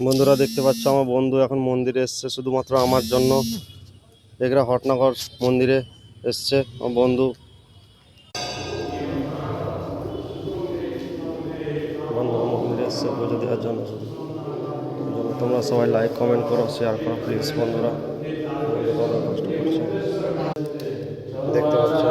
বন্ধুরা দেখতে পাচ্ছ আমার বন্ধু এখন মন্দিরে এসছে শুধুমাত্র আমার জন্য। এগরা হটনগর মন্দিরে এসছে আমার বন্ধু। বন্ধুরা মন্দিরে এসছে পুজো দেওয়ার জন্য। শুধু তোমরা সবাই লাইক কমেন্ট করো, শেয়ার করো প্লিজ বন্ধুরা। বন্ধু কত কষ্ট করছে দেখতে পাচ্ছ।